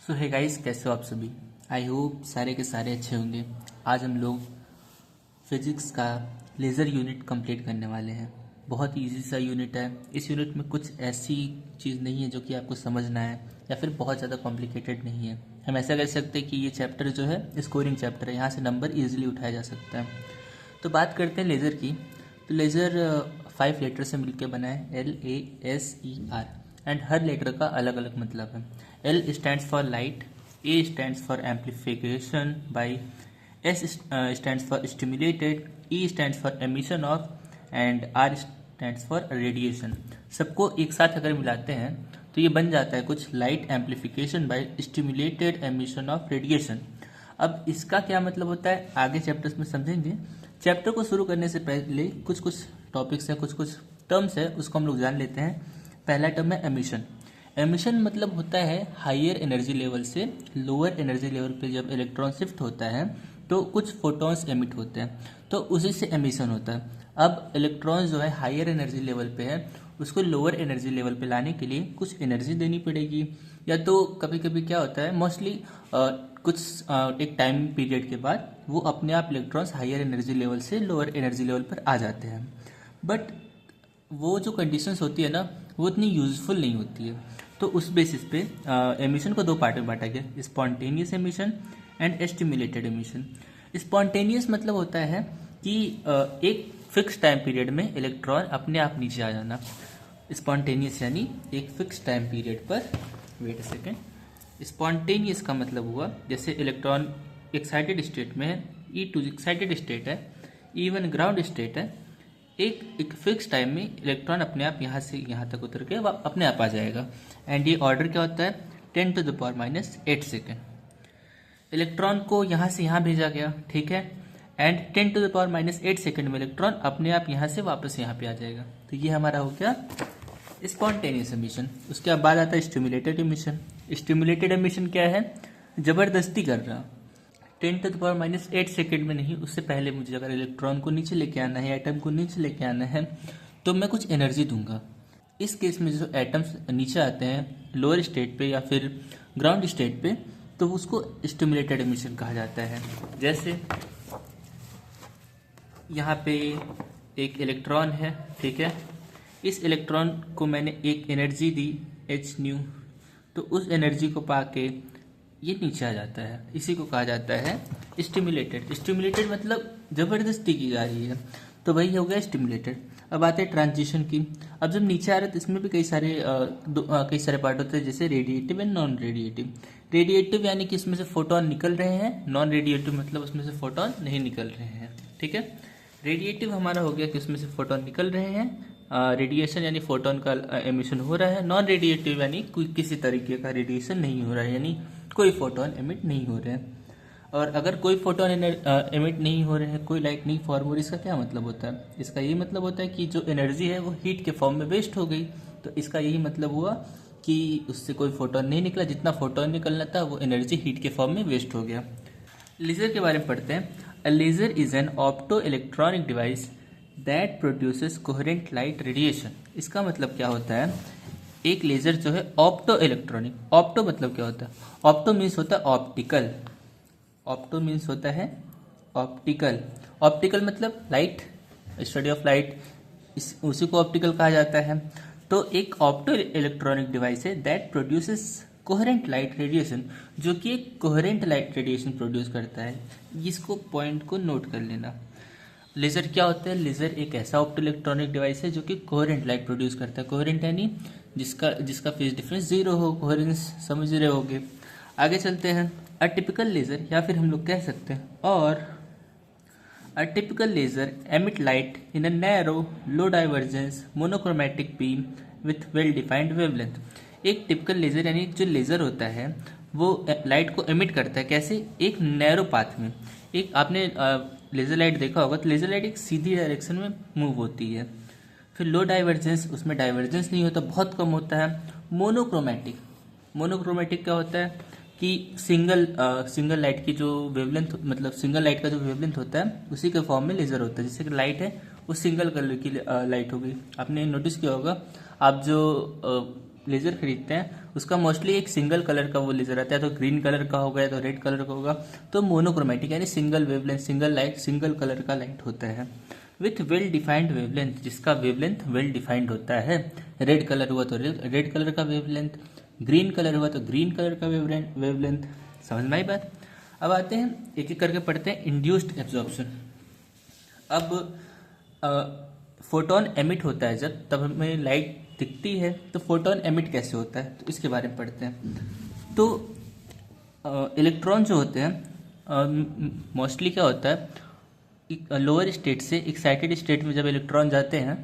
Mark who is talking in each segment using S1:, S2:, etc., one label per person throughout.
S1: सो है गाइस, कैसे हो आप सभी। आई होप सारे के सारे अच्छे होंगे। आज हम लोग फिजिक्स का लेज़र यूनिट कंप्लीट करने वाले हैं। बहुत ही इजी सा यूनिट है। इस यूनिट में कुछ ऐसी चीज़ नहीं है जो कि आपको समझना है या फिर बहुत ज़्यादा कॉम्प्लिकेटेड नहीं है। हम ऐसा कह सकते हैं कि ये चैप्टर जो है स्कोरिंग चैप्टर है, यहाँ से नंबर ईजिली उठाया जा सकता है। तो बात करते हैं लेज़र की। तो लेज़र 5 लेटर से मिलकर बना है, LASER, एंड हर लेटर का अलग अलग मतलब है। L stands for light, A stands for amplification by, S stands for stimulated, E stands for emission of, and R stands for radiation। सबको एक साथ अगर मिलाते हैं तो ये बन जाता है कुछ light amplification by stimulated emission of radiation. अब इसका क्या मतलब होता है आगे चैप्टर्स में समझेंगे। चैप्टर को शुरू करने से पहले कुछ कुछ टॉपिक्स हैं, कुछ कुछ टर्म्स है, उसको हम लोग जान लेते हैं। पहला टर्म है एमिशन। एमिशन मतलब होता है हायर एनर्जी लेवल से लोअर एनर्जी लेवल पे जब इलेक्ट्रॉन शिफ्ट होता है तो कुछ फोटॉन्स एमिट होते हैं, तो उसी से एमिशन होता है। अब इलेक्ट्रॉन जो है हायर एनर्जी लेवल पे है, उसको लोअर एनर्जी लेवल पे लाने के लिए कुछ एनर्जी देनी पड़ेगी, या तो कभी कभी क्या होता है मोस्टली एक टाइम पीरियड के बाद वो अपने आप इलेक्ट्रॉन्स हायर एनर्जी लेवल से लोअर एनर्जी लेवल पर आ जाते हैं। बट वो जो कंडीशंस होती है ना, वो इतनी यूजफुल नहीं होती है। तो उस बेसिस पे एमिशन को 2 पार्ट में बांटा गया, spontaneous emission and stimulated emission. Spontaneous मतलब होता है कि एक फिक्स टाइम पीरियड में इलेक्ट्रॉन अपने आप नीचे आ जाना। स्पॉन्टेनियस यानी एक फिक्स टाइम पीरियड पर, वेट अ सेकेंड, स्पॉन्टेनियस का मतलब हुआ जैसे इलेक्ट्रॉन एक्साइटेड स्टेट में है, E2 एक्साइटेड स्टेट है, E1 ग्राउंड स्टेट है, एक फिक्स टाइम में इलेक्ट्रॉन अपने आप यहाँ से यहाँ तक उतर के अपने आप आ जाएगा। एंड ये ऑर्डर क्या होता है 10⁻⁸ सेकेंड। इलेक्ट्रॉन को यहाँ से यहाँ भेजा गया, ठीक है, एंड 10⁻⁸ सेकेंड में इलेक्ट्रॉन अपने आप यहाँ से वापस यहाँ पे आ जाएगा। तो ये हमारा हो गया स्पॉन्टेनियस एमिशन। उसके बाद आता है स्टिमुलेटेड एमिशन। स्टिमुलेटेड एमिशन क्या है, जबरदस्ती कर रहा, 10⁻⁸ सेकेंड में नहीं, उससे पहले मुझे अगर इलेक्ट्रॉन को नीचे लेके आना है, एटम को नीचे लेके आना है, तो मैं कुछ एनर्जी दूंगा। इस केस में जो एटम्स नीचे आते हैं लोअर स्टेट पे या फिर ग्राउंड स्टेट पे, तो उसको स्टिमुलेटेड एमिशन कहा जाता है। जैसे यहाँ पे एक इलेक्ट्रॉन है, ठीक है, इस इलेक्ट्रॉन को मैंने एक एनर्जी दी h, तो उस एनर्जी को पाके ये नीचे आ जाता है। इसी को कहा जाता है स्टिमुलेटेड। स्टिमुलेटेड मतलब जबरदस्ती की जा रही है, तो वही हो गया स्टिमुलेटेड। अब आते हैं ट्रांजिशन की। अब जब नीचे आ रहा है तो इसमें भी कई सारे पार्ट होते हैं, जैसे radiative and non radiative. Radiative यानी कि इसमें से फोटोन निकल रहे हैं, नॉन रेडिएटिव मतलब उसमें से फोटोन नहीं निकल रहे हैं, ठीक है। रेडिएटिव हमारा हो गया कि उसमें से फोटोन निकल रहे हैं, रेडिएशन यानी फोटोन का एमिशन हो रहा है। नॉन रेडिएटिव यानी किसी तरीके का रेडिएशन नहीं हो रहा है, यानी कोई फोटोन एमिट नहीं हो रहे हैं। और अगर कोई फोटोन एमिट नहीं हो रहे हैं, कोई लाइट नहीं फॉर्म हो रही, इसका क्या मतलब होता है, इसका यही मतलब होता है कि जो एनर्जी है वो हीट के फॉर्म में वेस्ट हो गई। तो इसका यही मतलब हुआ कि उससे कोई फोटोन नहीं निकला, जितना फोटोन निकलना था वो एनर्जी हीट के फॉर्म में वेस्ट हो गया। लेज़र के बारे में पढ़ते हैं। A laser is an opto electronic device that produces coherent light radiation. इसका मतलब क्या होता है, एक लेज़र जो है ऑप्टो इलेक्ट्रॉनिक, ऑप्टो मतलब क्या होता है, ऑप्टो मीन्स होता है ऑप्टिकल, ऑप्टो मीन्स होता है ऑप्टिकल, ऑप्टिकल मतलब लाइट, स्टडी ऑफ लाइट, उसी को ऑप्टिकल कहा जाता है। तो एक ऑप्टो इलेक्ट्रॉनिक डिवाइस है that produces coherent light radiation, जो कि एक कोहेरेंट लाइट रेडिएशन प्रोड्यूस करता है। इसको पॉइंट को नोट कर लेना। लेज़र क्या होता है, लेज़र एक ऐसा ऑप्टो इलेक्ट्रॉनिक डिवाइस है जो कि कोहेरेंट लाइट प्रोड्यूस करता है। कोहेरेंट यानी जिसका फेज डिफरेंस 0 हो, कोहेरेंस समझ रहे होगे। आगे चलते हैं। अ टिपिकल लेज़र, या फिर हम लोग कह सकते हैं और a typical laser emit light in a narrow low divergence monochromatic beam width well defined wavelength. एक टिपिकल लेज़र यानी जो लेज़र होता है वो लाइट को एमिट करता है, कैसे, एक नैरो पाथ में। एक आपने लेज़र लाइट देखा होगा, तो लेज़र लाइट एक सीधी डायरेक्शन में मूव होती है। फिर लो डाइवर्जेंस, उसमें डाइवर्जेंस नहीं होता, बहुत कम होता है। मोनोक्रोमैटिक, मोनोक्रोमैटिक क्या होता है कि सिंगल लाइट की जो वेवलेंथ, मतलब सिंगल लाइट का जो वेवलेंथ होता है उसी के फॉर्म में लेज़र होता है। जैसे कि लाइट है वो सिंगल कलर की लाइट होगी। आपने नोटिस किया होगा, आप जो लेज़र खरीदते हैं उसका मोस्टली एक सिंगल कलर का वो लेज़र आता है, तो ग्रीन कलर का होगा या तो रेड कलर का होगा, तो मोनोक्रोमेटिक यानी single wavelength, single light, single colour का लाइट होता है विथ वेल डिफाइंड वेवलेंथ, जिसका वेवलेंथ वेल डिफाइंड होता है। रेड कलर हुआ तो रेड कलर का वेवलेंथ, ग्रीन कलर हुआ तो ग्रीन कलर का वेवलेंथ। समझ में आई बात। अब आते हैं एक एक करके पढ़ते हैं। Induced absorption. अब फोटोन एमिट होता है जब, तब हमें लाइट दिखती है, तो फोटोन एमिट कैसे होता है तो इसके बारे में पढ़ते हैं। तो इलेक्ट्रॉन जो होते हैं मोस्टली क्या होता है, लोअर स्टेट से एक्साइटेड स्टेट में जब इलेक्ट्रॉन जाते हैं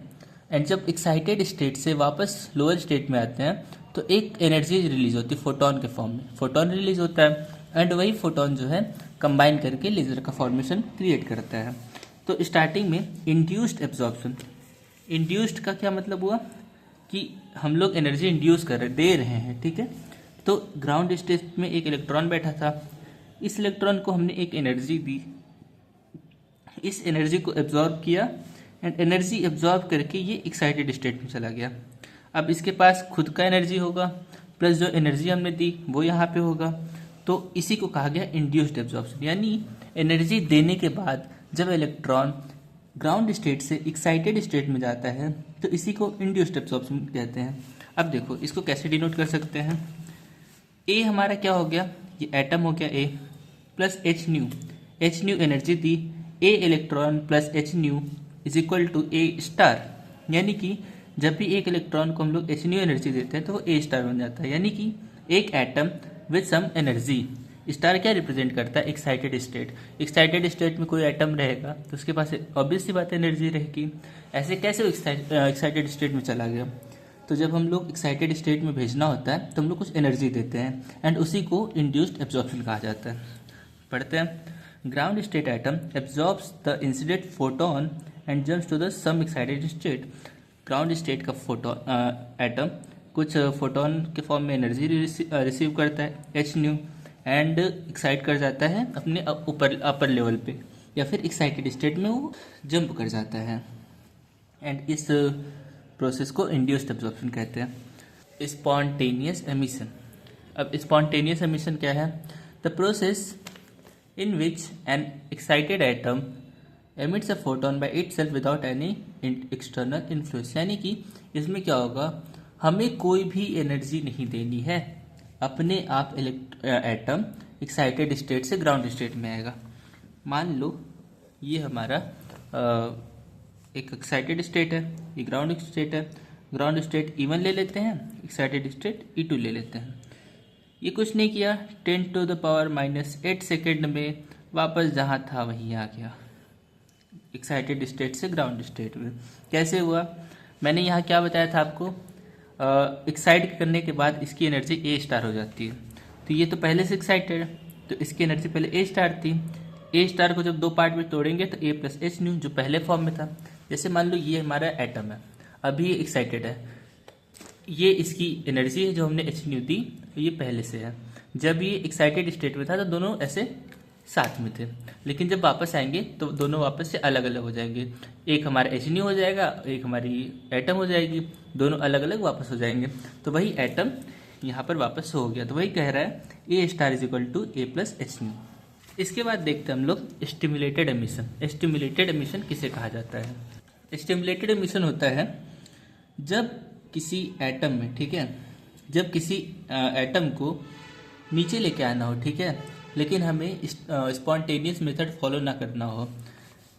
S1: एंड जब एक्साइटेड स्टेट से वापस लोअर स्टेट में आते हैं तो एक एनर्जी रिलीज होती है फोटोन के फॉर्म में, फोटोन रिलीज होता है एंड वही फोटोन जो है कंबाइन करके लेजर का फॉर्मेशन क्रिएट करता है। तो स्टार्टिंग में इंड्यूस्ड एब्जॉर्प्शन। इंड्यूस्ड का क्या मतलब हुआ कि हम लोग एनर्जी इंड्यूस दे रहे हैं, ठीक है। तो ग्राउंड स्टेट में एक इलेक्ट्रॉन बैठा था, इस इलेक्ट्रॉन को हमने एक एनर्जी दी, इस एनर्जी को एब्जॉर्ब किया एंड एनर्जी एब्जॉर्ब करके ये एक्साइटेड स्टेट में चला गया। अब इसके पास खुद का एनर्जी होगा प्लस जो एनर्जी हमने दी वो यहाँ पे होगा, तो इसी को कहा गया इंड्यूस्ड एब्जॉर्प्शन। यानी एनर्जी देने के बाद जब इलेक्ट्रॉन ग्राउंड स्टेट से एक्साइटेड स्टेट में जाता है तो इसी को इंड्यूस्ड एब्जॉर्प्शन कहते हैं। अब देखो इसको कैसे डिनोट कर सकते हैं। ए हमारा क्या हो गया, ये एटम हो गया A plus H nu energy दी, A electron plus H nu is equal to A star. यानी कि जब भी एक इलेक्ट्रॉन को हम लोग एच न्यू एनर्जी देते हैं तो वो ए स्टार बन जाता है। यानी कि एक atom with some energy. Star क्या रिप्रेजेंट करता है, एक्साइटेड स्टेट। एक्साइटेड स्टेट में कोई एटम रहेगा तो उसके पास ऑब्वियस सी बात एनर्जी रहेगी। ऐसे कैसे एक्साइटेड स्टेट में चला गया, तो जब हम लोग एक्साइटेड स्टेट में भेजना होता है तो हम लोग कुछ एनर्जी देते हैं एंड उसी को इंड्यूस्ड एब्जॉर्प्शन कहा जाता है। पढ़ते हैं। Ground state atom absorbs the incident photon and jumps to the some excited state. Ground state का एटम कुछ फोटोन के फॉर्म में एनर्जी रिसीव करता है एच न्यू एंड एक्साइट कर जाता है अपने अपर लेवल पे, या फिर एक्साइटेड स्टेट में वो जंप कर जाता है एंड इस प्रोसेस को इंड्यूस्ड एब्जॉर्प्शन कहते हैं। Spontaneous emission. अब स्पॉन्टेनियस एमिशन क्या है, the process in which an excited atom emits a photon by itself without any external influence. यानी कि इसमें क्या होगा, हमें कोई भी एनर्जी नहीं देनी है, अपने आप एटम एक्साइटेड स्टेट से ग्राउंड स्टेट में आएगा। मान लो ये हमारा एक एक्साइटेड स्टेट है, ये ग्राउंड स्टेट है। ग्राउंड स्टेट E1 ले लेते हैं, एक्साइटेड स्टेट E2 ले लेते हैं। ये कुछ नहीं किया, 10⁻⁻8 सेकेंड में वापस जहाँ था वहीं आ गया, एक्साइटेड स्टेट से ग्राउंड स्टेट में। कैसे हुआ, मैंने यहाँ क्या बताया था आपको, एक्साइट करने के बाद इसकी एनर्जी ए स्टार हो जाती है। तो ये तो पहले से एक्साइटेड है तो इसकी एनर्जी पहले ए स्टार थी। ए स्टार को जब दो पार्ट में तोड़ेंगे तो ए प्लस एच न्यू जो पहले फॉर्म में था। जैसे मान लो ये हमारा एटम है, अभी ये एक्साइटेड है, ये इसकी एनर्जी है जो हमने एच न्यू दी, तो ये पहले से है। जब ये एक्साइटेड स्टेट में था तो दोनों ऐसे साथ में थे, लेकिन जब वापस आएंगे तो दोनों वापस से अलग अलग हो जाएंगे। एक हमारा एच न्यू हो जाएगा, एक हमारी एटम हो जाएगी, दोनों अलग अलग वापस हो जाएंगे। तो वही एटम यहाँ पर वापस हो गया। तो वही कह रहा है A star is equal to A plus H nu. इसके बाद देखते हैं हम लोग स्टिमुलेटेड एमिशन। स्टिमुलेटेड एमिशन किसे कहा जाता है, स्टिमुलेटेड एमिशन होता है जब किसी एटम में, ठीक है, जब किसी एटम को नीचे लेके आना हो, ठीक है, लेकिन हमें स्पॉन्टेनियस मेथड फॉलो ना करना हो।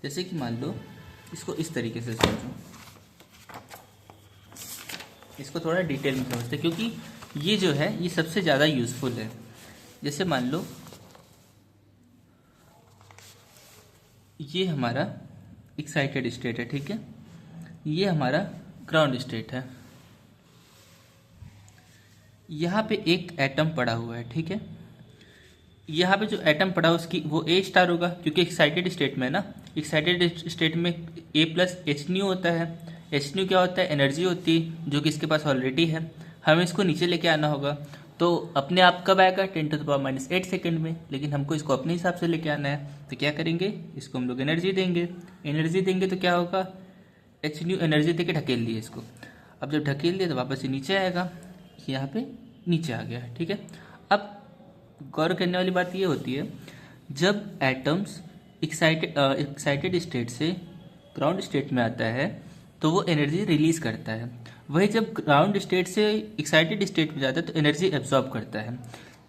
S1: जैसे कि मान लो इसको इस तरीके से समझो, इसको थोड़ा डिटेल में समझते क्योंकि ये जो है ये सबसे ज़्यादा यूजफुल है। जैसे मान लो ये हमारा एक्साइटेड स्टेट है, ठीक है, ये हमारा ग्राउंड स्टेट है, यहाँ पे एक एटम पड़ा हुआ है, ठीक है। यहाँ पे जो एटम पड़ा उसकी वो ए स्टार होगा क्योंकि एक्साइटेड स्टेट में ना, एक्साइटेड स्टेट में ए प्लस एच न्यू होता है। एच न्यू क्या होता है, एनर्जी होती है जो कि इसके पास ऑलरेडी है, हमें इसको नीचे लेके आना होगा। तो अपने आप कब आएगा, 10⁻⁻8 सेकेंड में, लेकिन हमको इसको अपने हिसाब से लेके आना है। तो क्या करेंगे, इसको हम लोग एनर्जी देंगे। एनर्जी देंगे तो क्या होगा, एच न्यू एनर्जी देके ढकेल दिए इसको। अब जब ढकेल दिया तो वापस ये नीचे आएगा। यहाँ पे नीचे आ गया, ठीक है। अब गौर करने वाली बात ये होती है, जब एटम्स एक्साइटेड स्टेट से ग्राउंड स्टेट में आता है तो वो एनर्जी रिलीज करता है, वही जब ग्राउंड स्टेट से एक्साइटेड स्टेट में जाता है तो एनर्जी एब्जॉर्ब करता है।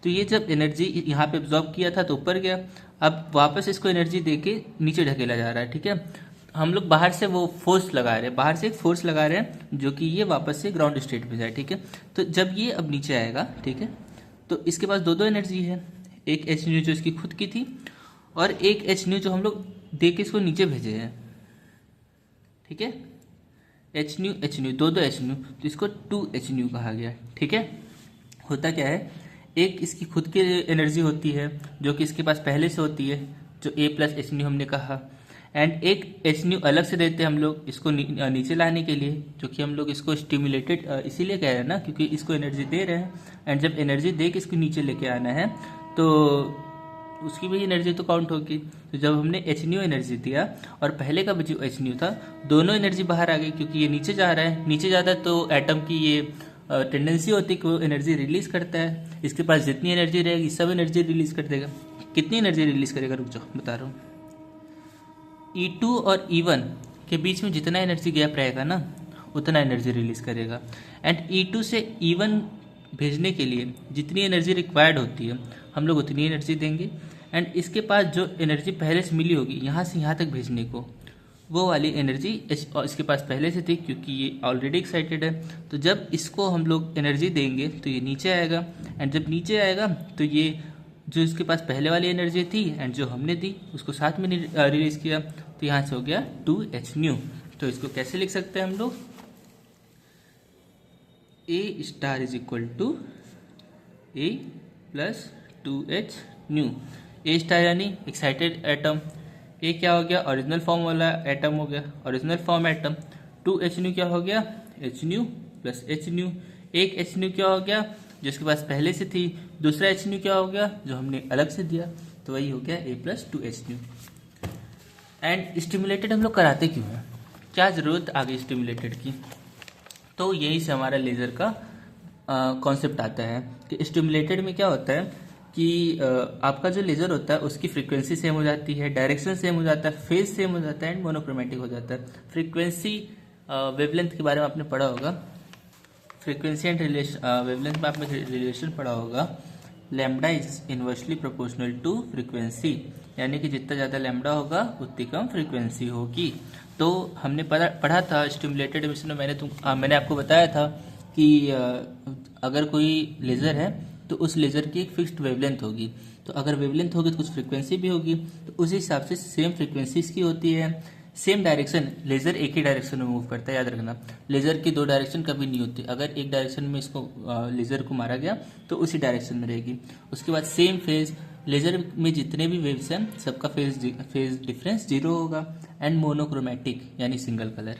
S1: तो ये जब एनर्जी यहाँ पे एब्जॉर्ब किया था तो ऊपर गया, अब वापस इसको एनर्जी देके नीचे ढकेला जा रहा है, ठीक है। हम लोग बाहर से वो फोर्स लगा रहे हैं, बाहर से एक फोर्स लगा रहे हैं जो कि ये वापस से ग्राउंड स्टेट में जाए, ठीक है। तो जब ये अब नीचे आएगा, ठीक है, तो इसके पास दो एनर्जी है, एक एच न्यू जो इसकी खुद की थी और एक एच न्यू जो हम लोग दे के इसको नीचे भेजे हैं, ठीक है। एच न्यू दो एच न्यू, तो इसको 2 एच न्यू कहा गया, ठीक है। होता क्या है, एक इसकी खुद की एनर्जी होती है जो कि इसके पास पहले से होती है, जो ए प्लस एच न्यू हमने कहा, एंड एक एच न्यू अलग से देते हैं हम लोग इसको नीचे लाने के लिए, जो कि हम लोग इसको स्टिमुलेटेड इसीलिए कह रहे हैं ना, क्योंकि इसको एनर्जी दे रहे हैं, एंड जब एनर्जी दे के इसको नीचे लेके आना है तो उसकी भी एनर्जी तो काउंट होगी। तो जब हमने एच न्यू एनर्जी दिया और पहले का भी जो एच न्यू था, दोनों एनर्जी बाहर आ गई, क्योंकि ये नीचे जा रहा है, नीचे जाता है तो एटम की ये टेंडेंसी होती है कि वो एनर्जी रिलीज करता है, इसके पास जितनी एनर्जी रहेगी सब एनर्जी रिलीज कर देगा। कितनी एनर्जी रिलीज करेगा, रुक जाओ बता रहा हूँ। E2 और E1 के बीच में जितना एनर्जी गैप रहेगा ना, उतना एनर्जी रिलीज करेगा, एंड E2 से E1 भेजने के लिए जितनी एनर्जी रिक्वायर्ड होती है हम लोग उतनी एनर्जी देंगे, एंड इसके पास जो एनर्जी पहले से मिली होगी यहाँ से यहाँ तक भेजने को, वो वाली एनर्जी इसके पास पहले से थी, क्योंकि ये ऑलरेडी एक्साइटेड है। तो जब इसको हम लोग एनर्जी देंगे तो ये नीचे आएगा, एंड जब नीचे आएगा तो ये जो इसके पास पहले वाली एनर्जी थी एंड जो हमने दी उसको साथ में रिलीज किया, तो यहाँ से हो गया 2 एच न्यू। तो इसको कैसे लिख सकते हैं हम लोग, A star is equal to A plus 2 H nu. A star यानी एक्साइटेड एटम, ए क्या हो गया, ओरिजिनल फॉर्म वाला एटम हो गया, original form atom. 2 H nu क्या हो गया, H nu plus H nu. एक एच न्यू क्या हो गया, जो इसके पास पहले से थी, दूसरा एच न्यू क्या हो गया, जो हमने अलग से दिया, तो वही हो गया A plus 2 H nu. And stimulated हम लोग कराते क्यों हैं, क्या ज़रूरत आ गई स्टिमुलेटेड की, तो यही से हमारा लेज़र का कॉन्सेप्ट आता है कि स्टिमुलेटेड में क्या होता है कि आपका जो लेज़र होता है उसकी फ्रीक्वेंसी सेम हो जाती है, डायरेक्शन सेम हो जाता है, फेज सेम हो जाता है, एंड मोनोक्रोमेटिक हो जाता है। फ्रीक्वेंसी वेवलेंथ के बारे में आपने पढ़ा होगा, फ्रीक्वेंसी एंड वेवलेंथ में आपने रिलेशन पढ़ा होगा, lambda is inversely proportional to frequency, यानी कि जितना ज़्यादा लैम्डा होगा उतनी कम फ्रीक्वेंसी होगी। तो हमने पढ़ा था स्टिमुलेटेड एमिशन में, मैंने आपको बताया था कि अगर कोई लेज़र है तो उस लेज़र की एक फिक्स्ड वेवलेंथ होगी, तो अगर वेवलेंथ होगी तो कुछ फ्रीक्वेंसी भी होगी, तो उस हिसाब से सेम फ्रीक्वेंसी इसकी होती है, सेम डायरेक्शन। लेज़र एक ही डायरेक्शन में मूव करता है, याद रखना, लेज़र की 2 डायरेक्शन कभी नहीं होती, अगर एक डायरेक्शन में इसको लेज़र को मारा गया तो उसी डायरेक्शन में रहेगी। उसके बाद सेम फेज, लेज़र में जितने भी वेव्स हैं सबका फेज डिफरेंस 0 होगा, एंड मोनोक्रोमेटिक यानी सिंगल कलर।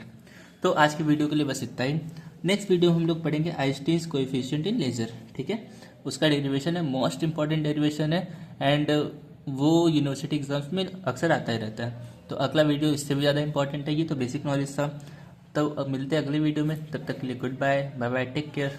S1: तो आज की वीडियो के लिए बस इतना ही। नेक्स्ट वीडियो हम लोग पढ़ेंगे आइंस्टीन्स कोएफिशिएंट इन लेज़र, ठीक है। उसका डेरिवेशन है, मोस्ट इंपॉर्टेंट डेरिवेशन है, एंड वो यूनिवर्सिटी एग्जाम्स में अक्सर आता ही रहता है। तो अगला वीडियो इससे भी ज़्यादा इंपॉर्टेंट है, ये तो बेसिक नॉलेज था। तो अब मिलते हैं अगले वीडियो में, तब तक के लिए goodbye, bye bye, take care.